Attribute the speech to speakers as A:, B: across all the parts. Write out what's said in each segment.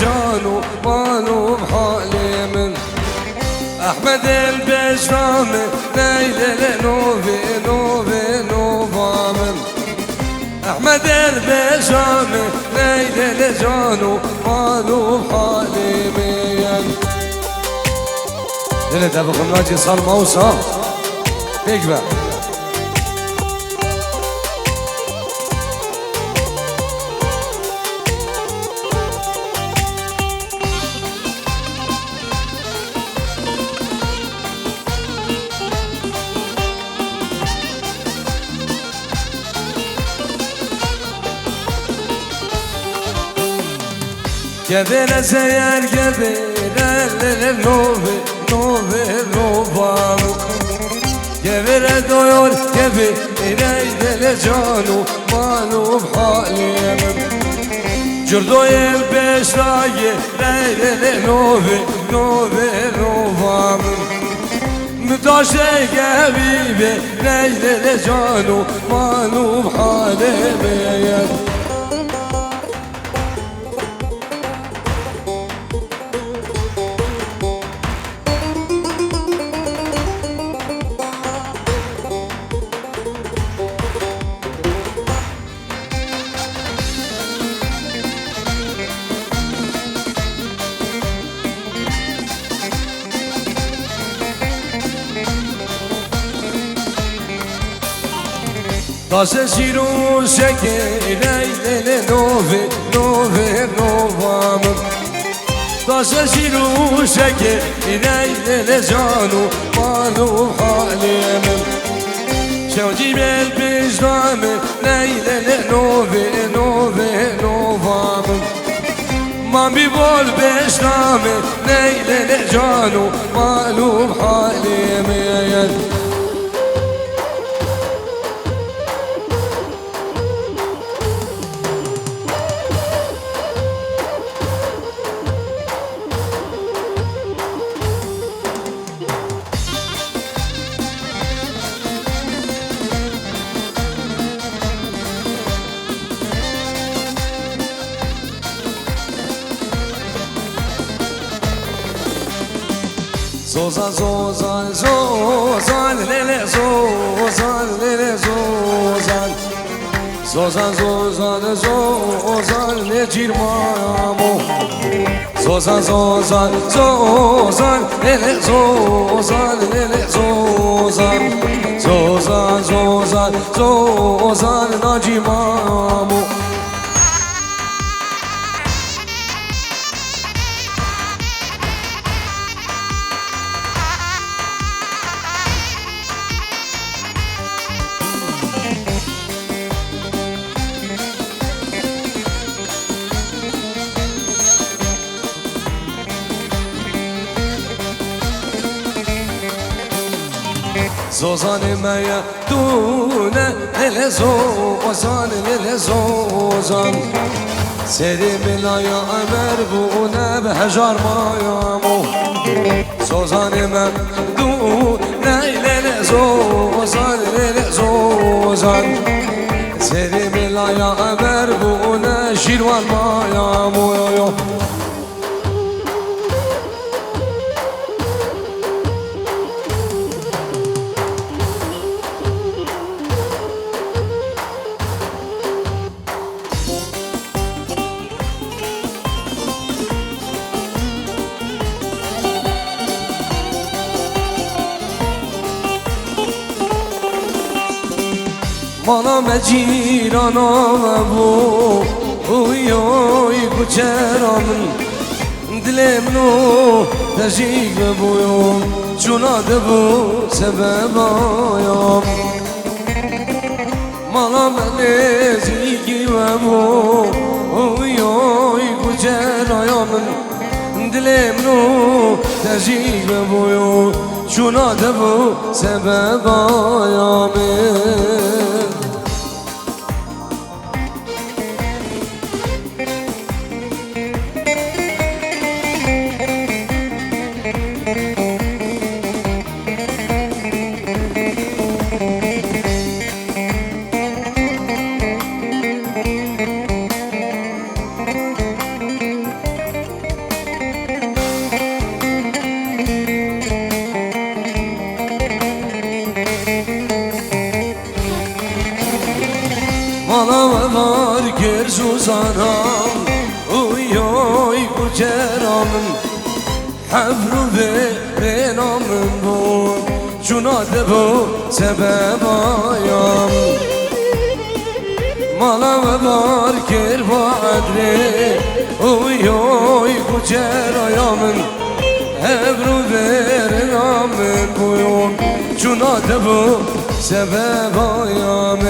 A: جان و مال و حالي من احمد البشرام ليلة نوفي نوفي نوفا من احمد البشرام ليلة جان و مال و حالي من دلت ابو خماجي صار موسى اكبر Gebele seyer gebele nove nove nova Gebele doyor gebele canu manu halim Curdoy el beşraye leyle nove nove nova Mütaşe gebibe leyle canu manu halim Taze şiru şekereyle nove nove novamın Taze şiru şekereyle canu manu halimim Şevci bel pijname leyle nove nove novamın Mami bol beşname leyle canu manu halimim Zozan zozan zozan lele zozan lele zozan Zozan zozan zozan ne cirmamo Zozan zozan zozan lele zozan lele zozan Zozan zozan zozan ne cirmamo Zozan meye dune hele zozan hele zozan Serim laya emer bune be hejar mayamu Zozan me dune hele zozan hele zozan Serim laya emer bune şirvan mayamu yo Bana me cirana ve bu Uy uy kuçeramın Dilemnu tejik ve buyum Cuna de bu sebep ayam Bana me neziki ve bu Uy uy kuçeramın Dilemnu tejik ve buyum Cuna de bu sebep ayam سوزانم اوی اوی کجرامم حبرو به نامم بود جناده بود سبب آیم مالا و بار کر با عدره اوی اوی کجرایامم حبرو به نامم بود جناده بود سبب آیم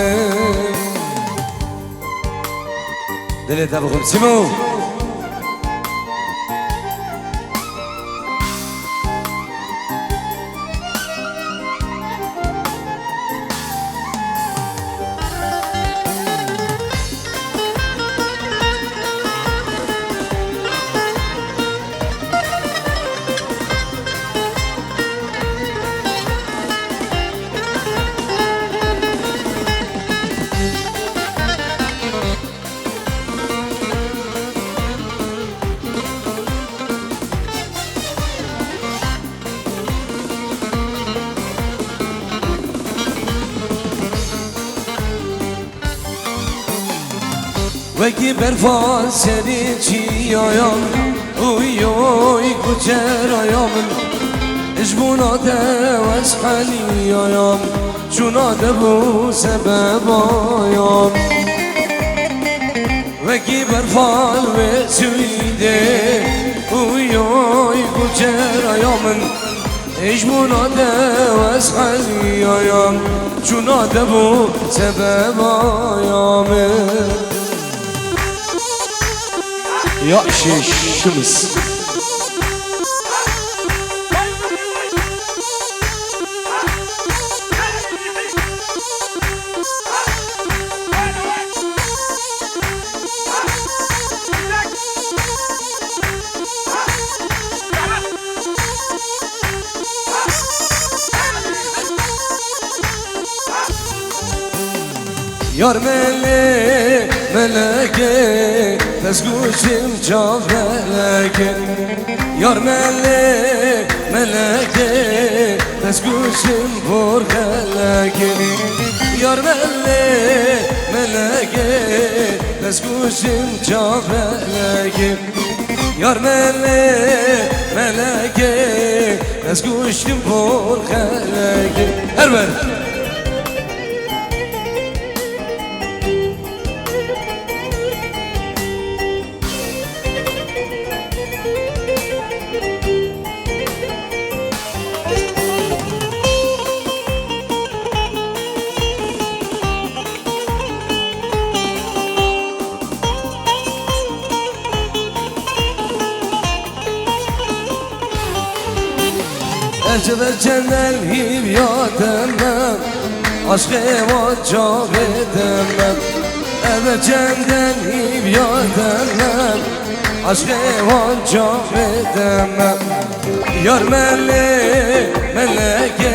A: دلت بخور سیمو وکی برفان سری چی آیم اوی اوی کچر آیم اجبوناده و اسحلی آیم چوناده بو سبب آیم وکی برفان و سویده اوی اوی کچر آیم اجبوناده و اسحلی آیم چوناده بو سبب آیم يا شمس Yar meleke tezguşim can meleke Yar meleke tezguşim vur meleke Yar meleke tezguşim can meleke Yar meleke tezguşim vur meleke Erber Ecebe cennel hib yademem Aşkı vacca bedemem Ebe cennel hib yademem Aşkı vacca bedemem Yar meleke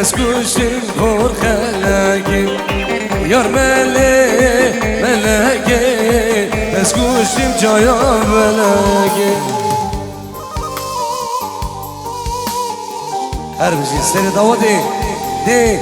A: Eskuşim vur heleki Yar meleke Eskuşim caya beleki Her bir şey seni davet de.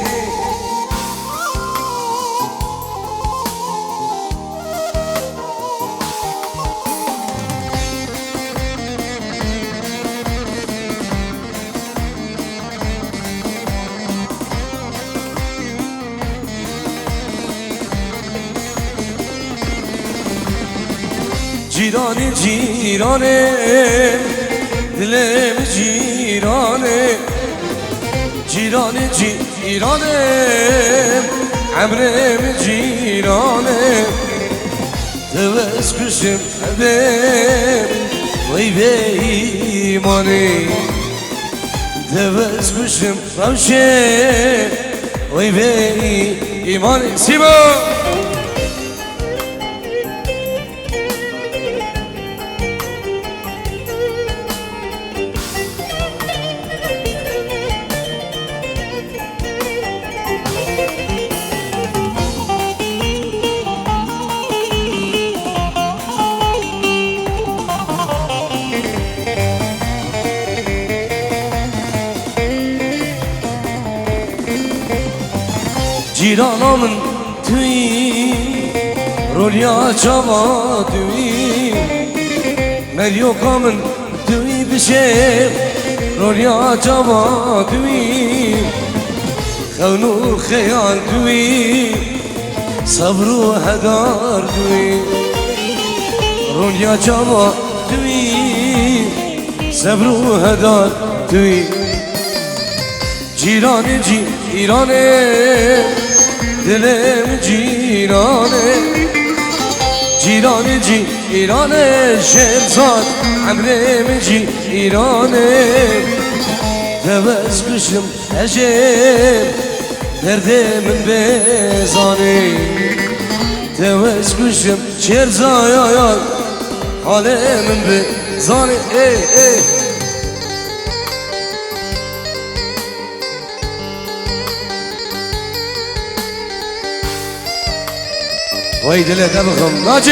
A: Cirane cirane dilim cirane Cirane ciranem Emrem ciranem Tevez kuşum ebem Vay be imani Tevez kuşum ravşe Vay be imani Simo Ciranamın tüy رولیا چاوا دوی مریو کامن دوی بشه رولیا چاوا دوی خونو خیال دوی صبر و هدار دوی رولیا چاوا دوی صبر و هدار دوی جیرانه جیرانه دلم جیرانه جیرانه جیرانه شهرزاد عمرم جیرانه دوز کشم اجر دردم بزانه دوز کشم شهرزاد حالم بزانه ای ای وای دلت بخم ناجی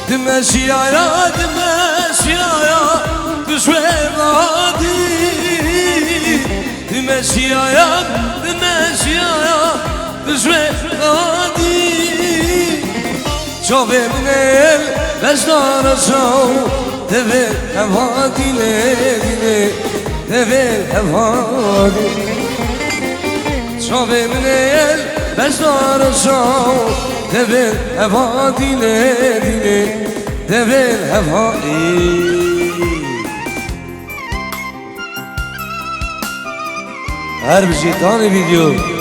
A: دمشیایا دمشیایا دشویرادی دمشیایا دمشیایا دشویرادی چاوه منل بشنار شاو دور هوا دیله دیله دور هوا دیله چاوه منل بشنار شاو دور هوا دیله دیله دور هوا هر بشی تانه ویدیو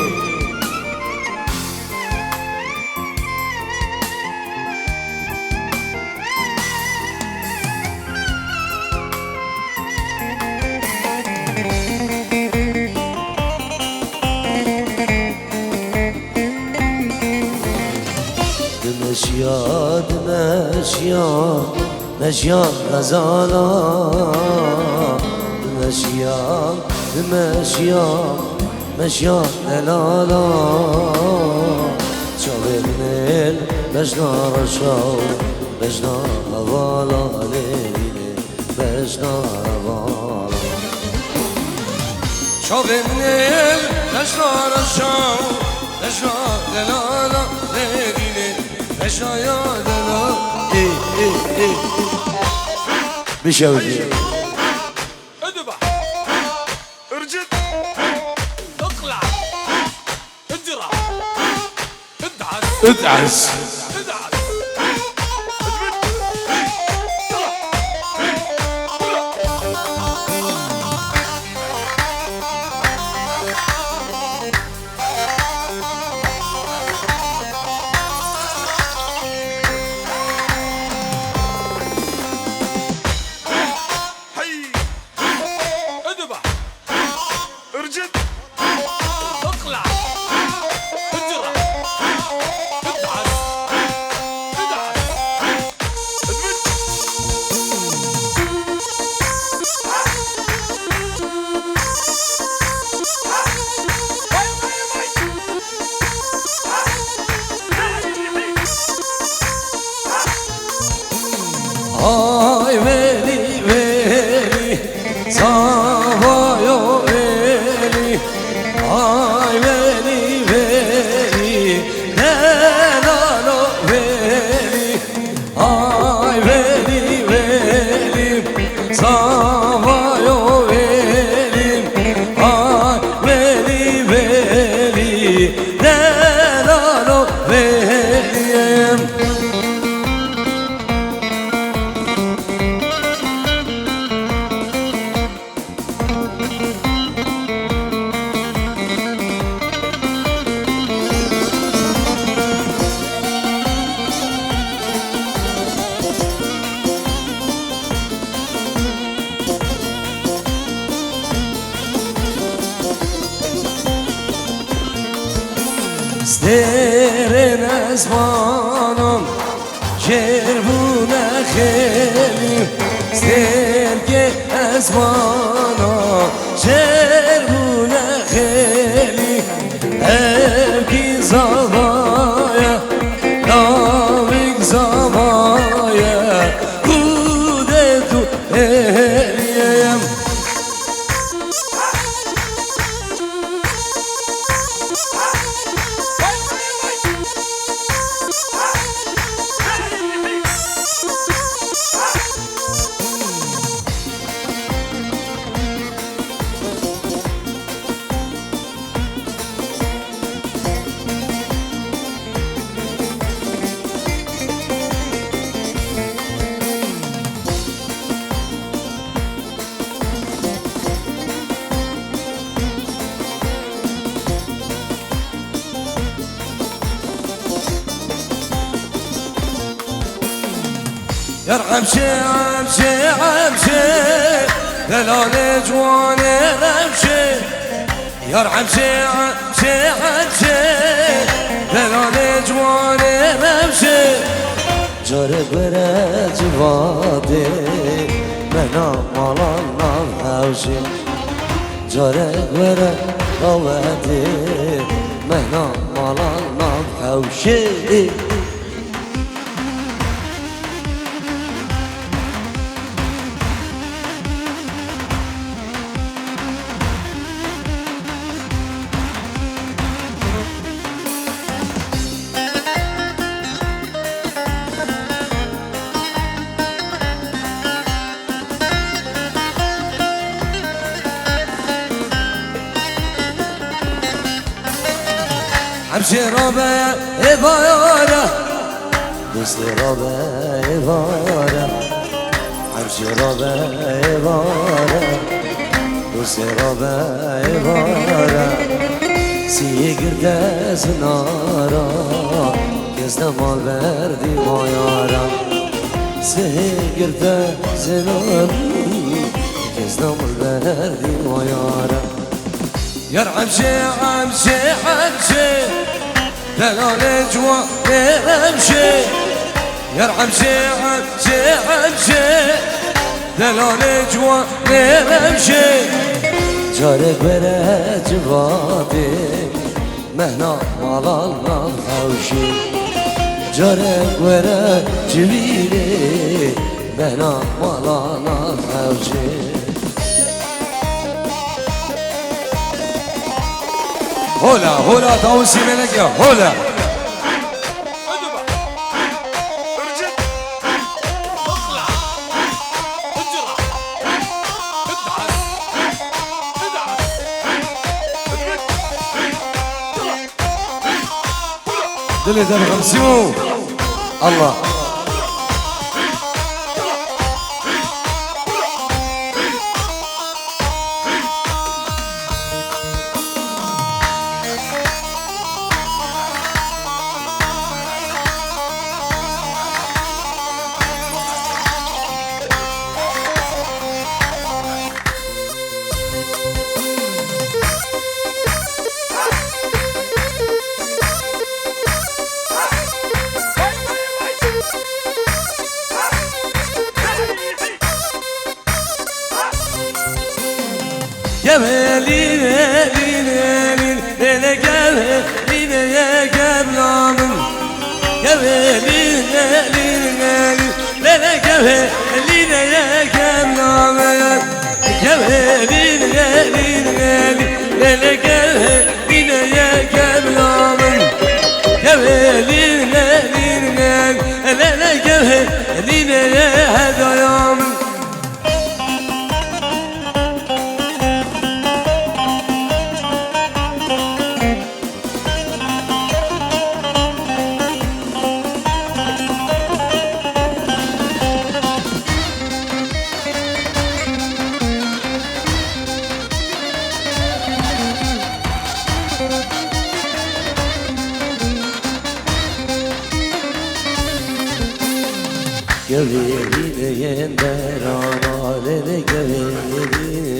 A: دمشیا دمشیا مشیا غزالا دمشیا دمشیا مشیا دلالا چاوه منل بجنا رشاو بجنا هوالا لیلی بجنا هوالا چاوه منل بجنا رشاو بجنا دلالا لیلی بجنا دلالا ای ای ای بشاودی ادعس Ay veli veli Savayo veli Ay veli veli Delalo veli Ay veli veli Savayo veli Ay veli veli Delalo veli Steren ezmanım Kerbune xelim Sterge ezmanım Kerbune xelim Evki zavay يرحم شي دلال جوان رمشي يرحم شي دلال جوان رمشي جارك برا جوادي منا مالانا هاوشي جارك برا جوادي منا مالانا هاوشي همشه را به عباره دوست را به عباره همشه را به عباره دوست را به عباره سیه گرده سنارا کس نمال بردی مایارا سیه گرده سنارا کس نمال بردی مایارا يرحم شي دلال جوان رمشي يرحم شي دلال جوان رمشي جارك برا جوادي مهنا مالانا الحوشي جارك برا جويلي مهنا مالانا الحوشي هولا تاوسي منك يا هولا دلي دار خمسيو الله Gövdeyin deranaleri gövdeyin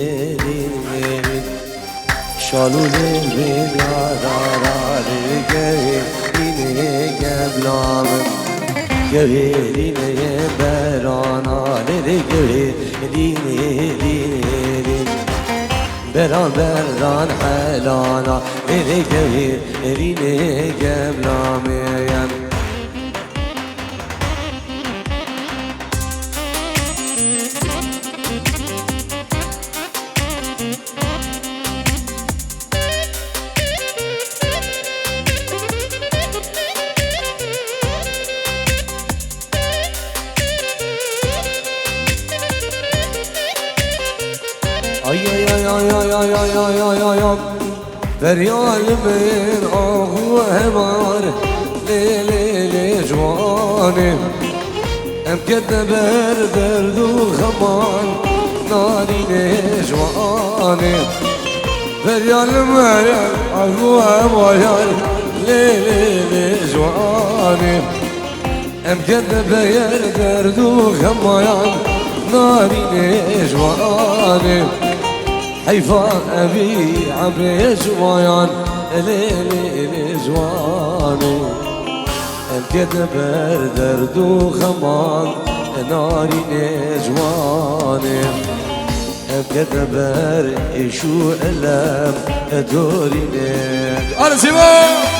A: Şalulerin yararları gövdeyin geblamın Gövdeyin deranaleri gövdeyin Beraberdan helana gövdeyin geblamın Feryalimin ahu hemar Leyli cvani Em kette ber derdu khaman Narine cvani Feryalimin ahu hemar Leyli cvani ام كذب يردرد وغميان ناري نجواني حيفا أبي عبري جوان ليلي جواني ام كذب يردرد وغمان ناري نجواني ام كذب يشو ألم دوري نجواني أنا سيبا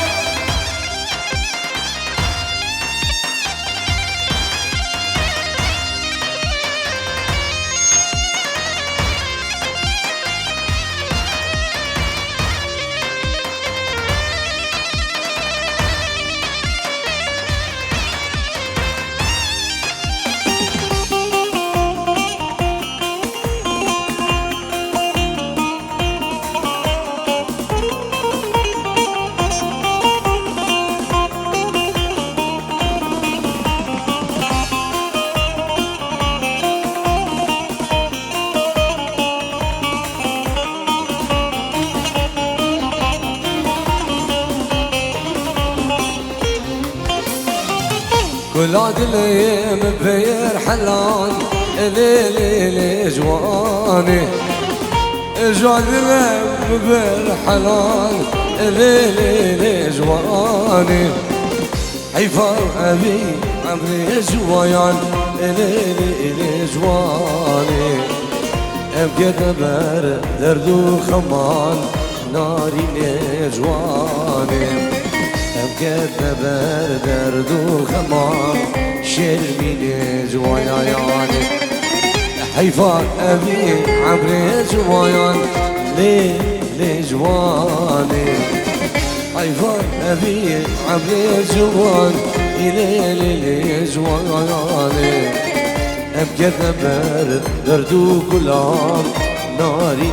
A: كل عدلي مبير حلان ليلي جواني جعلي مبير حلان ليلي جواني حيفا أبي عمري جوان ليلي جواني أبقى دبر دردو خمان ناري جواني أبقى برد وخمار شرمي جوايا يعني حيفا أبي عبري جوايا لي جواني حيفا أبي عبري جوان لي جواني أبقى برد وكلام ناري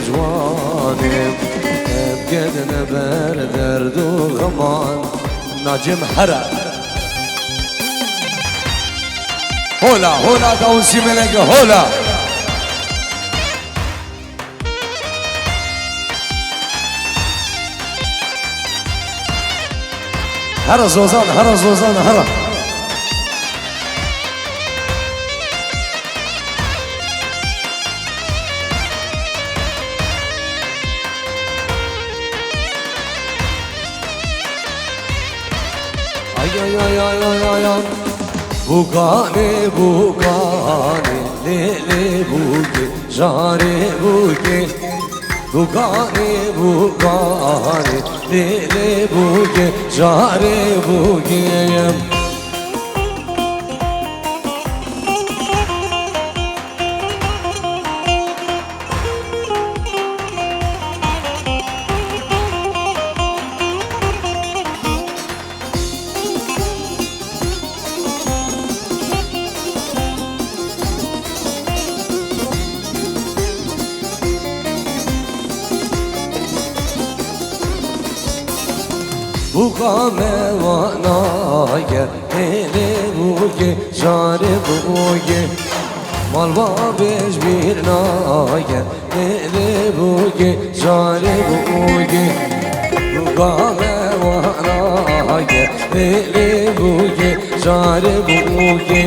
A: جواني قد نبر درد وغمان ناجم حرا هولا داوسي ملقا هولا هرا زوزان هرا ay Bugane lele buke jare buke Bugane lele buke jare buke Bugame vanaya hele buge jare buge Malva beş bir naya hele buge jare buge Bugame vanaya hele buge jare buge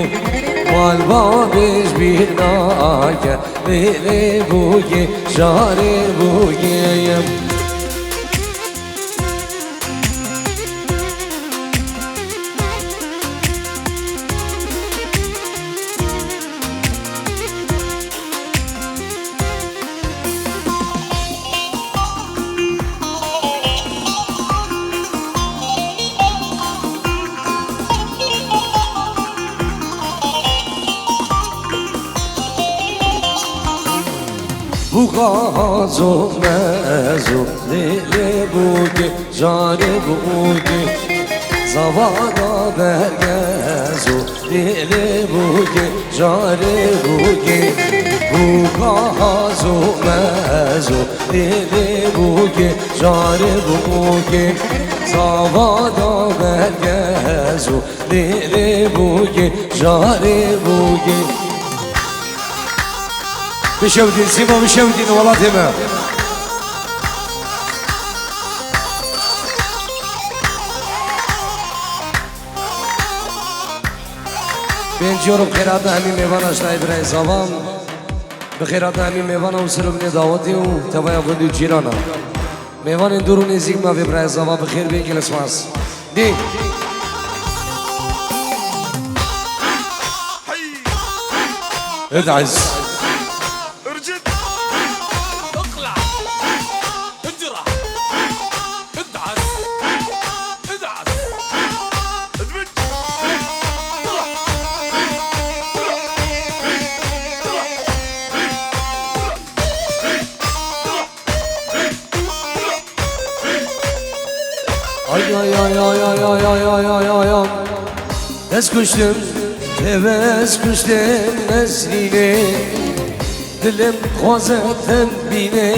A: Malva beş bir naya hele buge jare buge Bugazo mezo lele buge jare buge Zavada bergezo lele buge jare buge Bugazo mezo lele buge jare buge Zavada bergezo lele buge jare buge بشودين سيما بشودين والله تمام بینجورم خیرات همین میوان اشنای برای زبان بخیرات همین میوان و سرم نداوتی و توای خودی جیرانا میوان دورو نزیک ما برای زبان بخیر بین کلسماس دی ادعز
B: ارجد اقلع اجرح ادعس ادعس ادمج
A: ay ay ay ay ay ay ay ay ay ay ay Tez kuştum, tevez kuştum nesline Dilim khozetem bine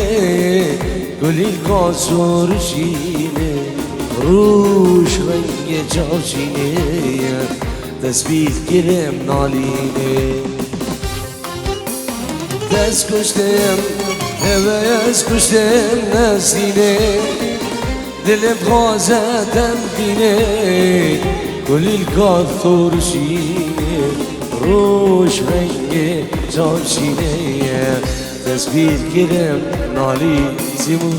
A: Gülil kasur şine Ruş renge çavşine Tesbih girim naline Tez kuştum, tevez kuştum nesline Dilim khozetem bine Gülil kasur şine Ruş renge çavşine Tesbih girim nalizimu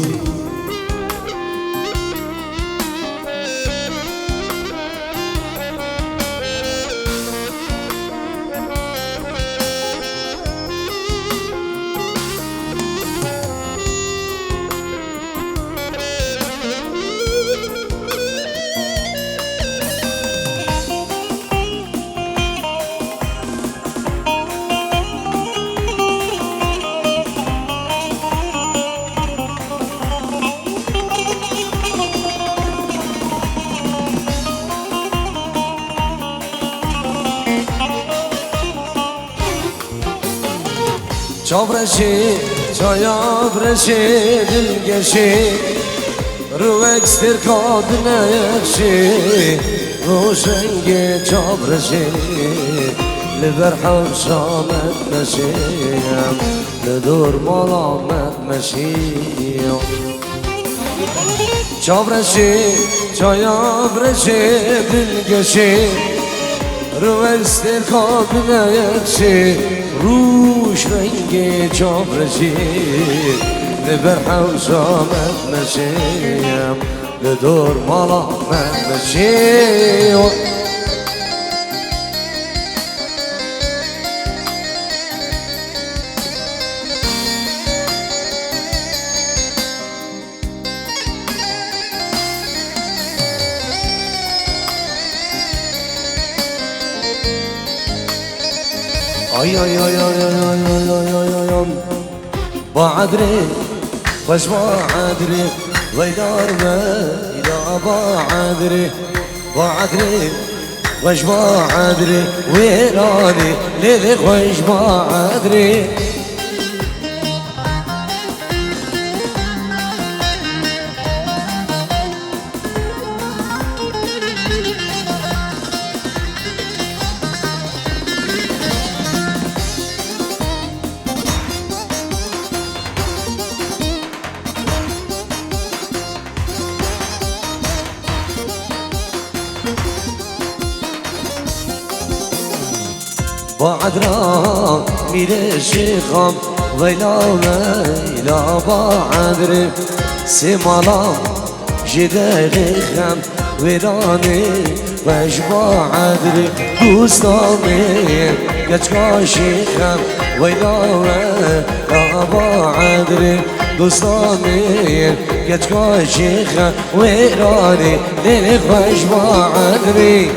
A: Çavreşi, çayavreşi, dilgeşi Rüvekster kadına yakşi Roşenge çavreşi Liber havşamet meşiyem Lidur malamet meşiyem Çavreşi, çayavreşi, dilgeşi Rüvekster kadına yakşi روش رنگ جابرشی لبر حوشامت مشیم لدور ملامت مشیم ay ay ay ay ay ay ay ay ay ay ay بعدري وش بعدري ويدار ما إلى بعدري بعدري وش بعدري ويراني لذيك وش بعدري بعدرا میره شیخم ویلا ویلا بعدری سیمالام جدریخم ویرانی وش بعدری دوستانی گچکا شیخم ویلا ویلا بعدری دوستانی گچکا شیخم ویرانی لیلی وش بعدری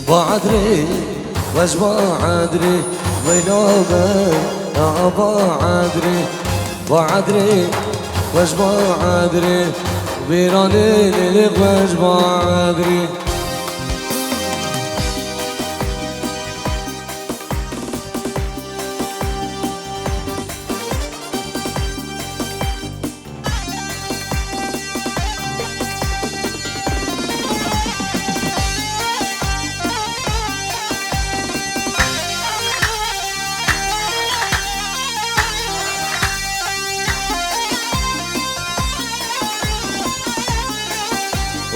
A: بعدري وش بعدري وينوبة يا بعدري بعدري وش بعدري ويراني ليك وش بعدري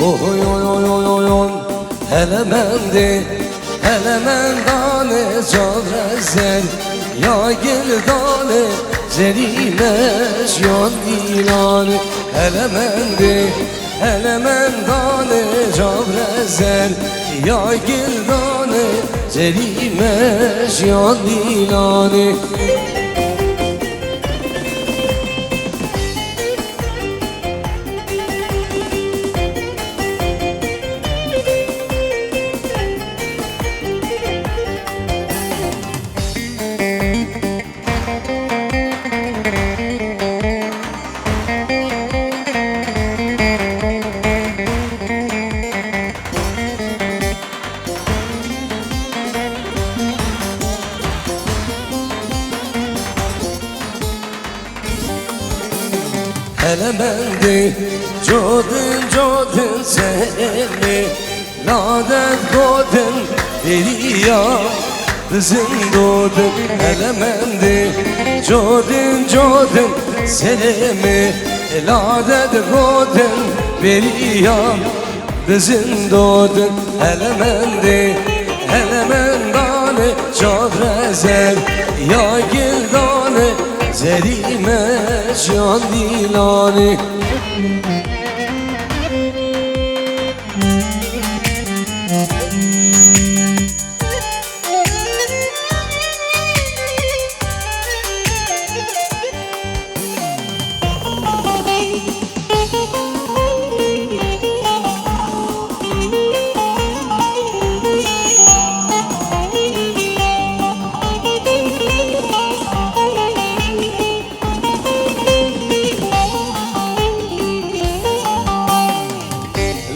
A: oy oy oy oy oy oy Elemendi Elemendane çadrezer Ya girdane Zerimeş yan dilani Elemendi Elemendane çadrezer Ya girdane Zerimeş yan dilani Elemendi Jodin seni Ladet godin Deriya Bizim doğdun Elemendi Jodin seni Ladet godin Deriya Bizim doğdun Elemendi Elemendane Çadrezer Ya gildane Zerime can dilani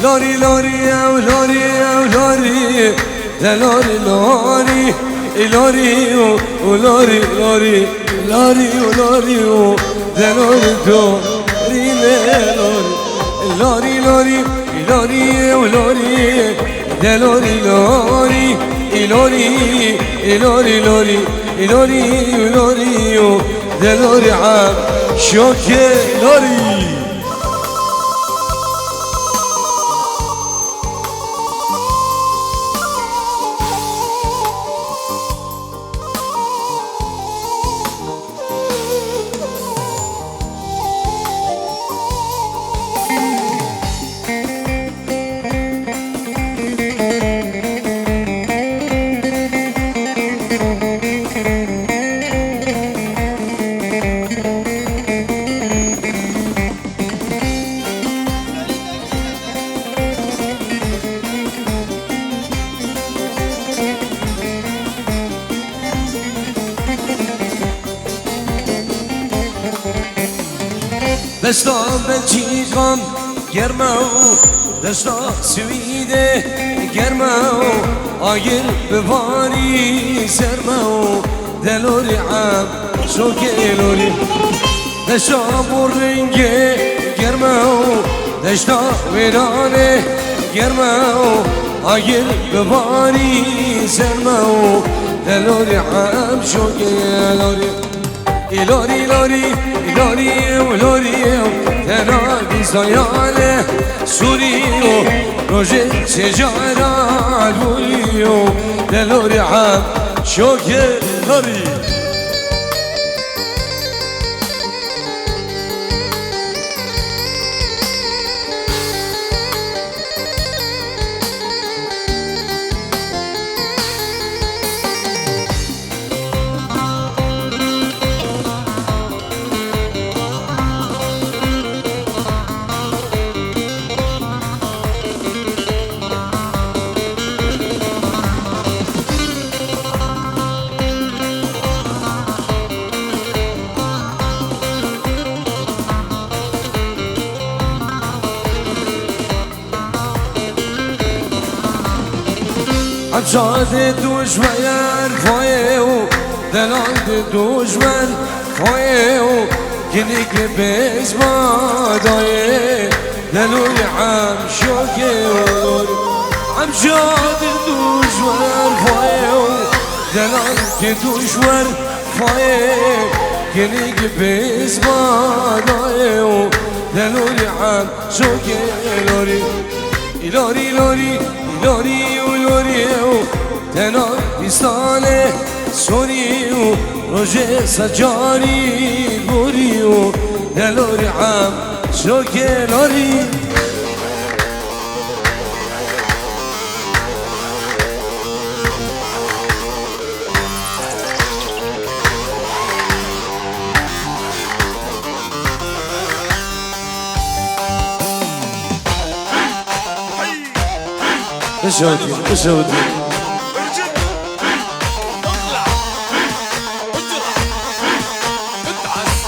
A: Lori lori ev lori ev lori De lori lori Lori o lori lori Lori o lori o De lori do Rine lori Lori lori Lori ev lori De lori lori Lori lori lori Lori lori o De lori am Şoke lori دستا بلژیکم گرمه و دستا سویده گرمه و آگل بباری سرمه و دلوری عم شوکلوری دستا برنگه گرمه و دستا ویرانه گرمه و آگل بباری سرمه و دلوری عم شوکلوری لوری لوری لوری لوری تنادی سایاله سوریو روژه سجارال بولیو دلوری عم شوکه لوری عجاد دشمن فایو دلال دشمن فایو کنی که بیز مادای دلوی عم شوکر عجاد دشمن فایو دلال دشمن فایو کنی که بیز مادای دلوی عم شوکر لوری لوری لوری و لوری و تنار پیستانه سونی و روژه سجاری گوری و دلوری عم شوکه لوری بشودي بشودي
B: ارجع اطلع اجرح ادعس ادعس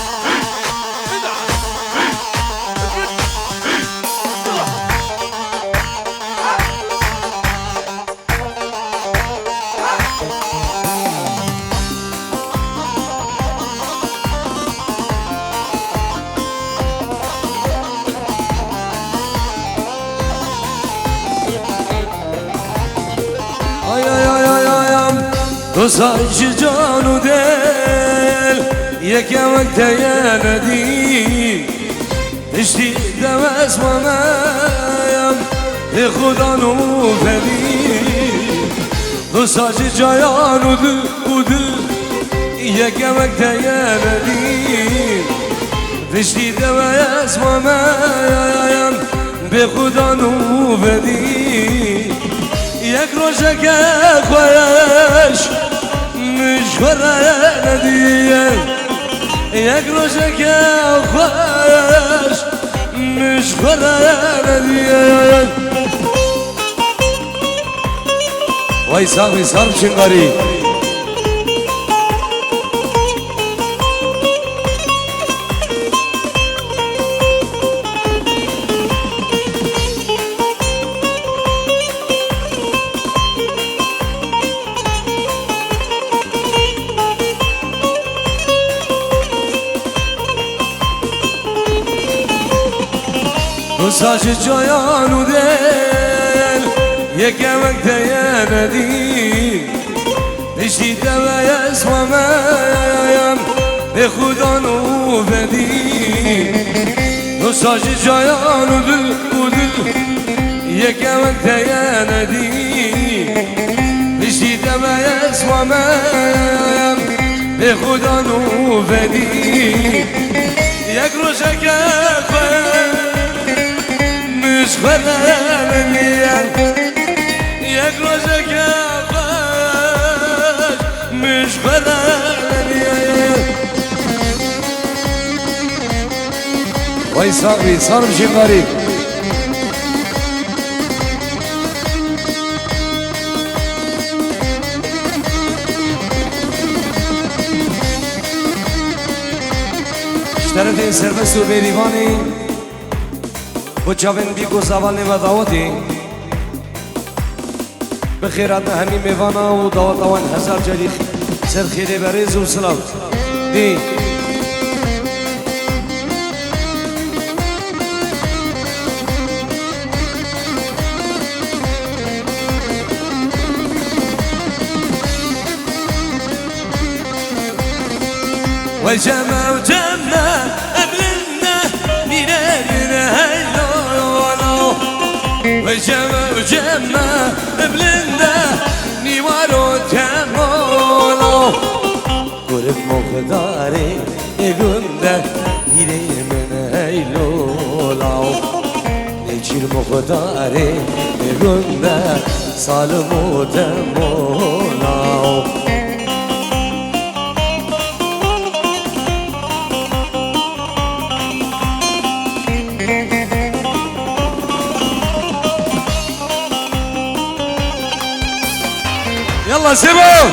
A: تو ساج جانو دل یکم تیندی اشتی دم اسمم به خدا نو فدی تو ساج جانو دل یکم تیندی اشتی دم اسمم به خدا نو فدی یک روزه خویش مشوره ندیه یک روزه خویش مشوره ندیه وای ساقی سرم چنگاری تو ساج جایانو دل یکم تیندی نشتی دوی اسمم به خدا نو بدی تو ساج جایانو دل یکم تیندی نشتی دوی اسمم به خدا نو بدی یک روزه که مشغله میان یک روزه که خوش مشغله میان وای ساقی سرم شنگاری اشترت این سربست و بیریوانی بچاون بیگو زوال و دعوتی بخیرات همین میوانا و دعوت آوان هزار جلیخ سر خیلی بریز و سلام دی و جمع قبلنا میرنا وجمع بلنده نیوارو تمولو قرب مقداری گنده میره من ایلولاو نیچیر مقداری گنده سالمو تمولاو يلا سيبوا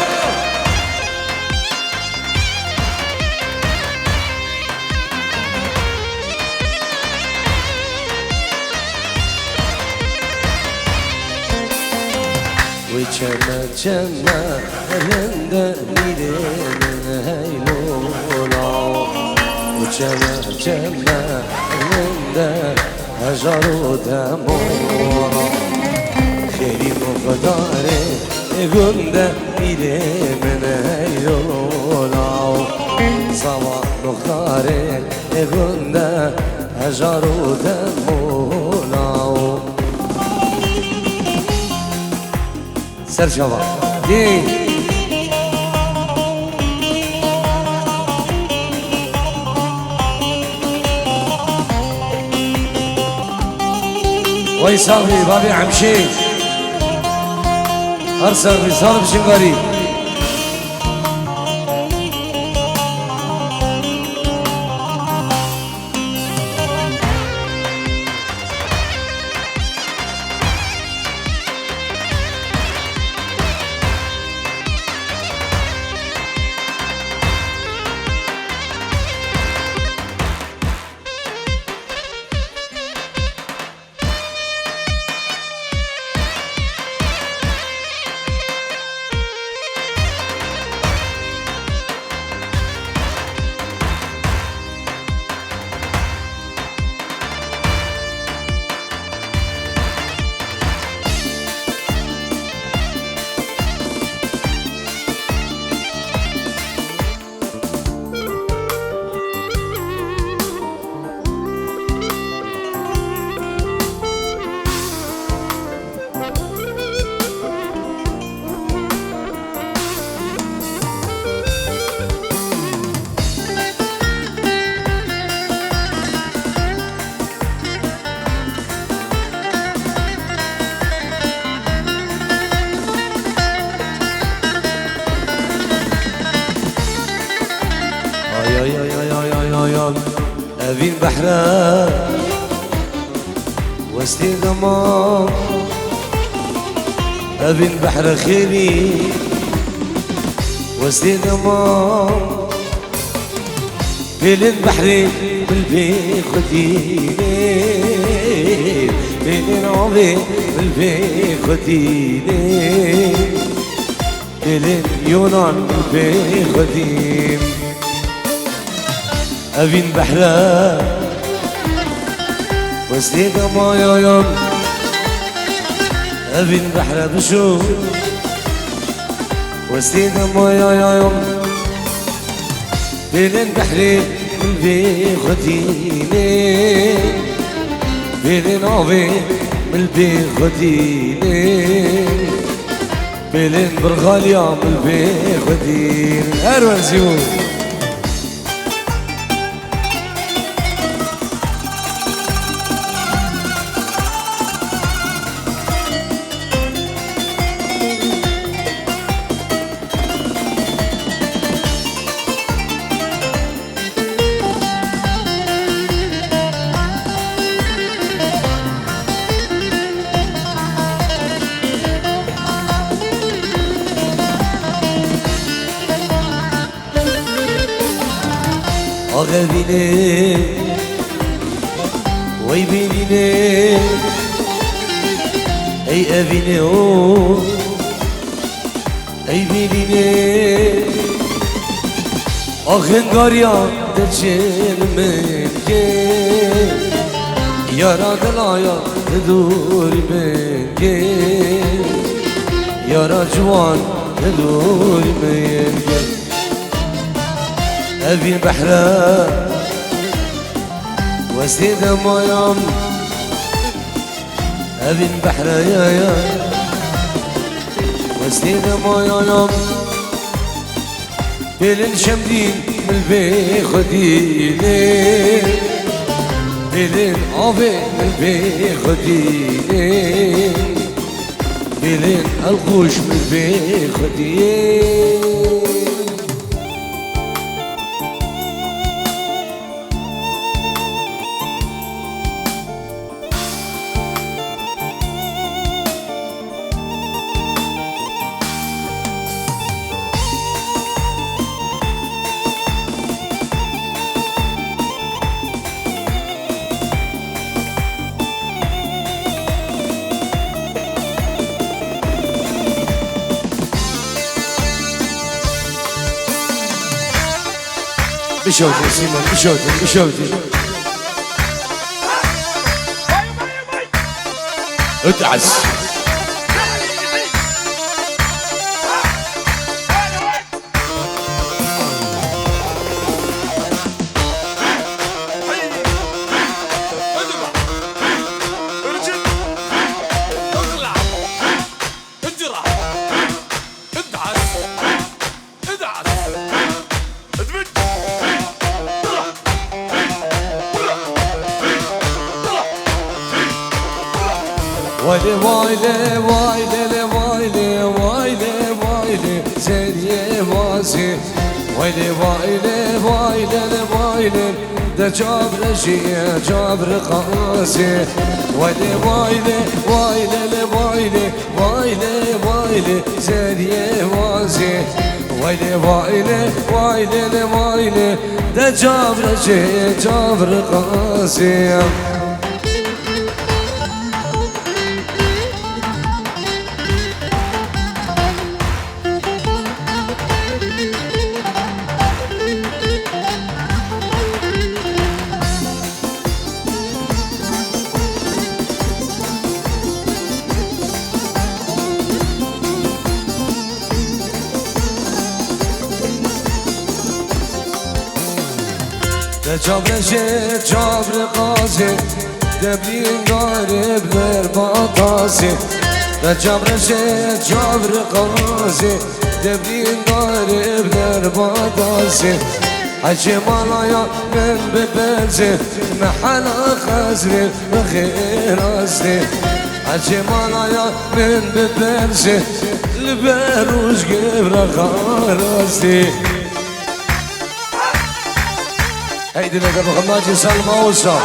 A: وجمع رنده ميرين هيلولا وجمع رنده هجرو دمورا خيري مقداري گنده میره من ایولاو سوا مختاره گنده هجارو دمولاو سر شباب دي وي صاحبي بابي عمشي ارسل رسالة بشنغاري أبين بحرة وسطي ضمان أبين بحرة خيري وسطي ضمان بين بحري بالبي خديني بين عمري بالبي خديني بين يونان بالبي خديني أبين بحرة وسطي ضمايا أبين بحرة بشوف وسطي ضمايا بين بحري بالبي خديني بين نوبي بالبي خديني بين برغاليا بالبي خديني أروان زيون آغا بینه وی بینه ای ابینه او ای بینه آخنگاریا در چلمه یارا دلایا دوری بگه یارا جوان دوری بگه أبين بحرة وسطي ضمايا أبين بحرة يا وسطي ضمايا بين شمدين بالبي خديني بين عافي بالبي خديني بين الخوش بالبي خديني بشوتي سيمون بشوتي اتعس
B: ارجع اطلع اجرى
A: وایله وایله وایله وایله وایله وایله سریه واسه وایله وایله وایله وایله ده جابر شیه جابر قاسه وایله وایله وایله وایله وایله وایله سریه واسه وایله وایله وایله وایله ده جابر شیه جابر قاسه جابر شد جابر قاسي دبلين قارب غير بطاسي جابر شد جابر قاسي دبلين قارب غير بطاسي حجي مالايا من ببنزي محل خزري بخير أصلي حجي مالايا من ببنزي البروج قبر خارستي هيدي اللي قبل خماجي سلمى وصل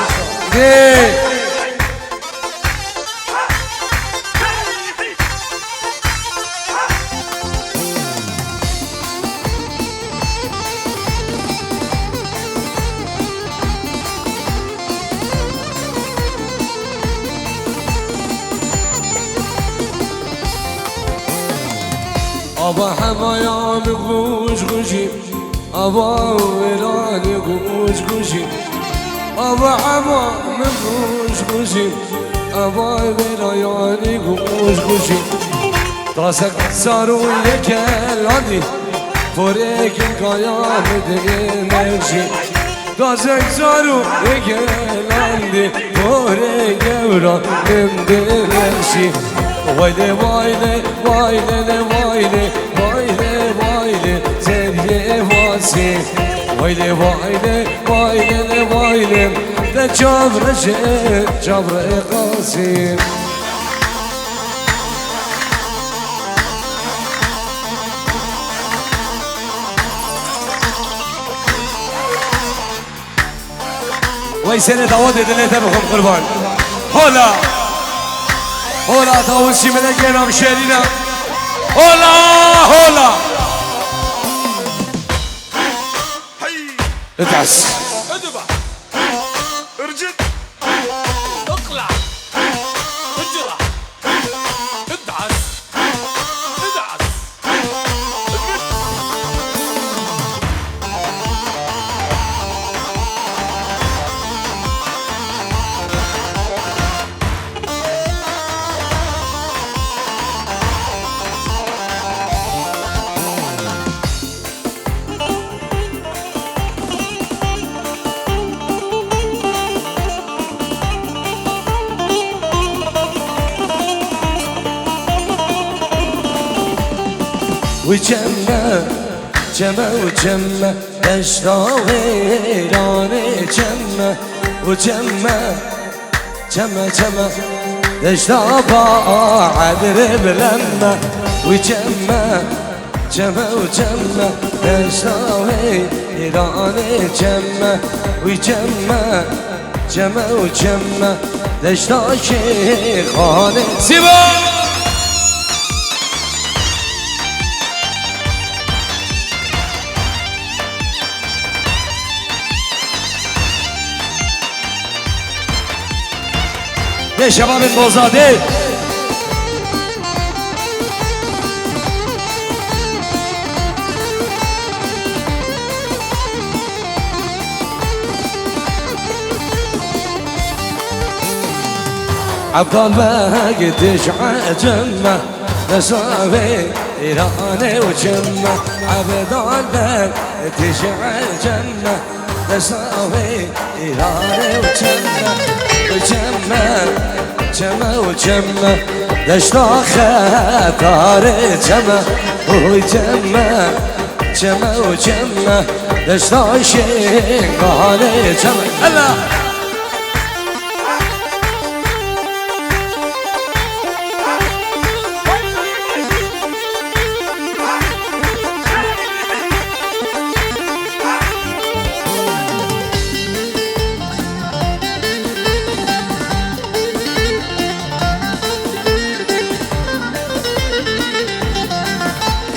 A: أبا حمايا بغوش غشي أبا ويراني غوش غشي أبا حما بغوش غشي أبا ويراني غوش غشي راسك صاروا يكل عندي فوريك القيام دمشي راسك صاروا يكل عندي فوريك القيام دمشي ويلي ويلي ويلي ويلي ويلي ويلي زريه واسي ويلي ويلي ويلي ويلي ده جبر شيء جبر قاسي ويسنة داود دليته بكم قربان هلا هلا داوودشي ملقينا مشارينا هلا هلا ادعس
B: ادبع ارجد اقلع اجرح ادعس ادعس
A: وجمع جمع وجمع دشتا ويراني جمع وجمع جمع جمع دشتا بعدر بلمة وجمع جمع وجمع دشتا ويراني جمع وجمع جمع وجمع دشتا شيخاني سيبا يا شباب الموزادين عبد الله قديش عجمه نصابي إيراني وجمه عبد الله قديش عجمه نصابي إيراني وجمه وجمه جمه وجمه دشتا خطار جمه وجمه چمه و چمه دشتاشی قهانه چمه الله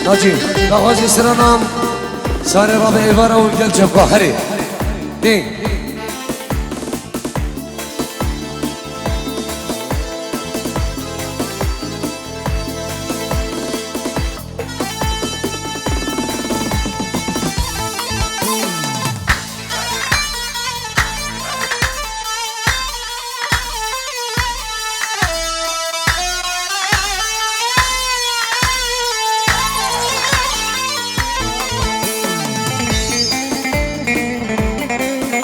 A: ناجی نغازی سرانم ساره را به ایواره و گل جبگاهری دین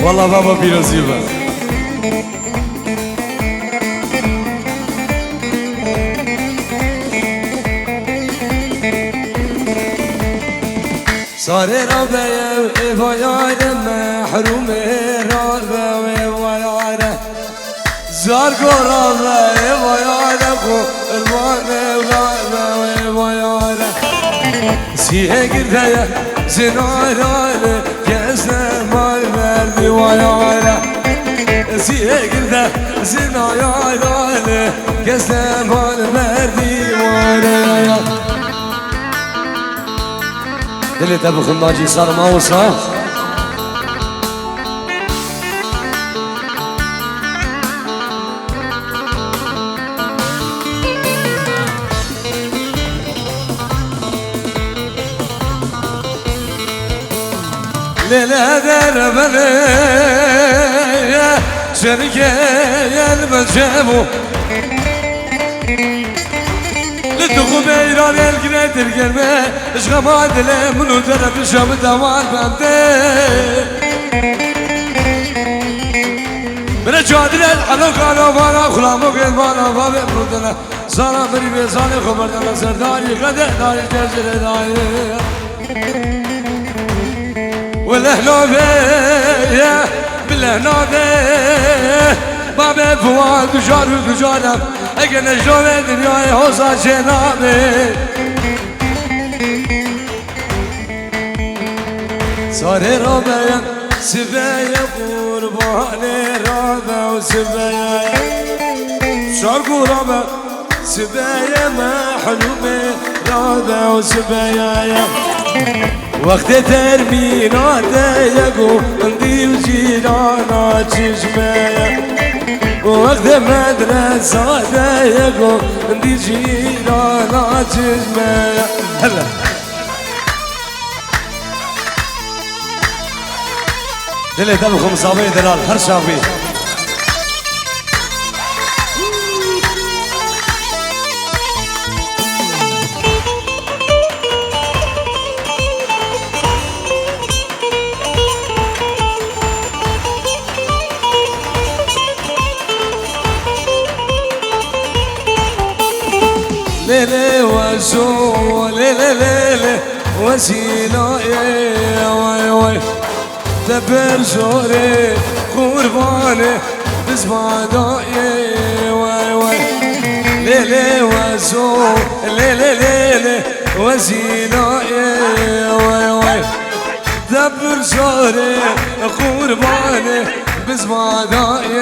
A: والله بابا بيروزيبا صار ربيع ويانا محروم ربيع ويانا زار ربيع ويانا ربيع ويانا سيه قربيع زنارانه كزنا مال مردي ويانا سيه قربيع زنارانه كزنا مال مردي ويانا دلت ابو خناجي صار موصى ليلة دربنا شركة المجابو لتقو بيران القناة القلبة اشغم عدل منو درب الشام دوار بامده من الجادل الحلو كانوا بانا خلامو قيد بانا بابي برودنا صارا فري بيزاني خبردنا سرداري غده داري جزر داري والهنوبة بالهنوبة بابي فواد دجار ودجارم اگه نجوم دنیای حوزا جنابه ساره را بیم سبه قربان را به و سبه شارگو را به سبه محلوم را به و سبه وقت ترمینات یکو اندی و جیرانا چشمه وقت مدرسات یکو اندی جیرانا چشمه هلا دلت ابو خمساوي دلال هر شافي ليلي وزو ليلي ليلي وسيلة يا واي واي دبر زوري قرباني بزباداي واي واي ليلي وزو ليلي ليلي وسيلة يا واي واي دبر زوري قرباني بزباداي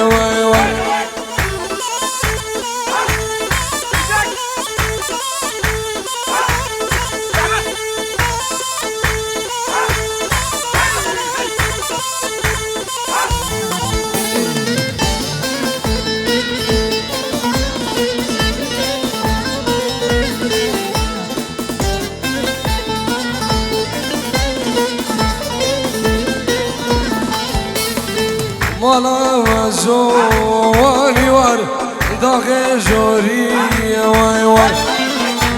A: واي واي مالا وزواني وار داغ جوري واي واي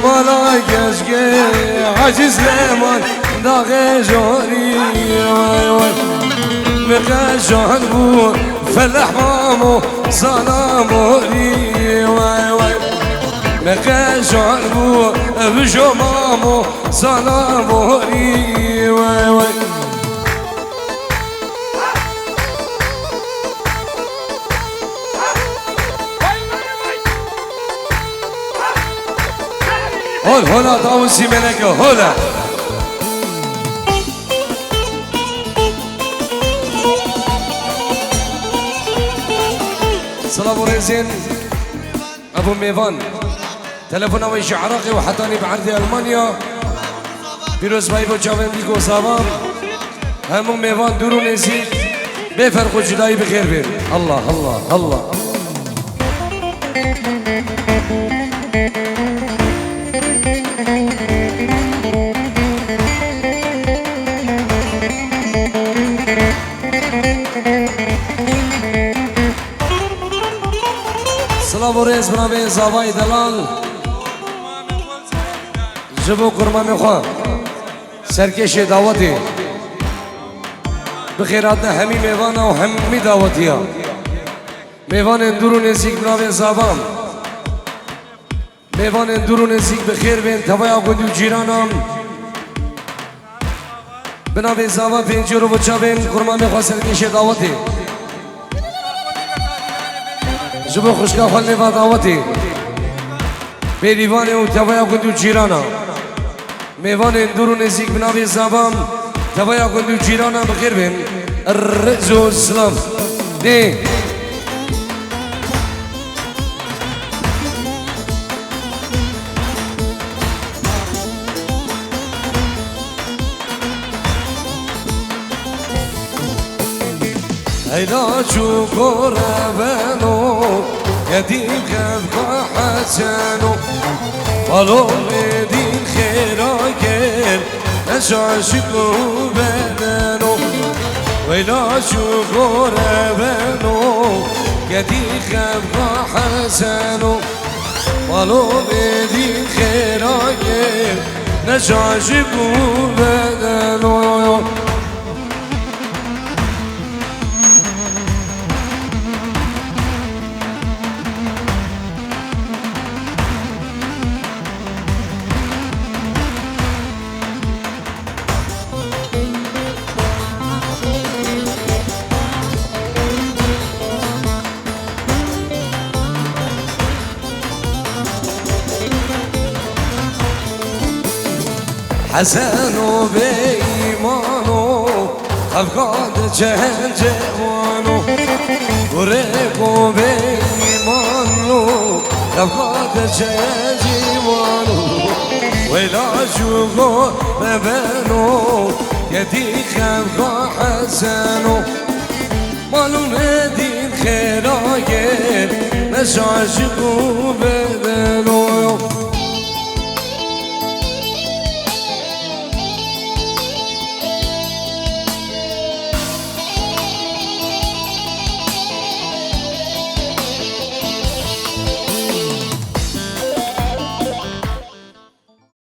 A: مالا گزگه عجز لمان داغ جوري واي واي مقاشان بو فالحمامو سلاموري واي واي مقشعر بو بجمامو سلاموري وي وي هول هولا طاوسي ملكه هولا سلام ورزين ابو ميفان تلفون ويش عراقي وحطاني بعرض المانيا بيروز بايبو جاوين بيكو سلام همو ميفان دورو نزيد بفرقو جداي بخير بين الله الله الله سلام و ریز برای زاوای دلال جبو قرمه میخواه سرکش دعوتی بخیرات همی میوان و همی دعوتی ها میوان اندورو نزیک برای زاوام میوان اندورو نزیک بخیر بین توای آقودی و جیرانم بنابه زاوا پینجورو بچا بین قرمه میخواه سرکش دعوتی جبو خوشگاه خالی و دعوتی بیریوان و تویا گندو جیرانا میوان اندورو نزیک بنابی زبام تویا گندو جیرانا بخیر بین الرئز و السلام دی هيدا شو قربانو يدين خذ حسانو ولو بدين خيراكر أشعشقو بدانو ويلا شو قربانو يدين خذ حسانو ولو بدين خيراكر نشعشقو بدانو حسنو بإيمانو أفقاد جهن جوانو وريقو بإيمانو أفقاد جهن جوانو ولا شوقو ببانو يدي خلقا حسنو مالو مدين خيراير نشعشقو بدانو